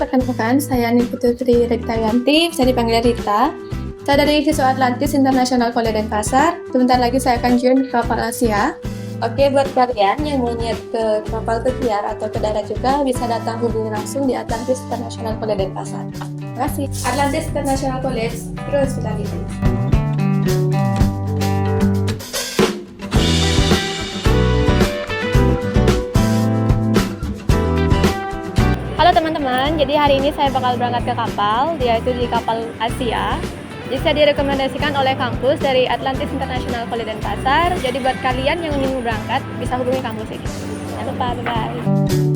perkenalkan, saya Putri Rektayanti, bisa dipanggil Rita. Saya dari siswa Atlantis International College Denpasar. Sebentar lagi saya akan join ke kapal Asia. Oke, buat kalian yang mau niat ke kapal pesiar atau ke darat juga, bisa datang hubungi langsung di Atlantis International College Denpasar. Terima kasih. Atlantis International College, terus kita gitu. Halo teman-teman, jadi hari ini saya bakal berangkat ke kapal, yaitu di kapal Asia. Jadi saya direkomendasikan oleh kampus dari Atlantis International College Denpasar. Jadi buat kalian yang ingin berangkat, bisa hubungi kampus ini. Jangan lupa, bye-bye.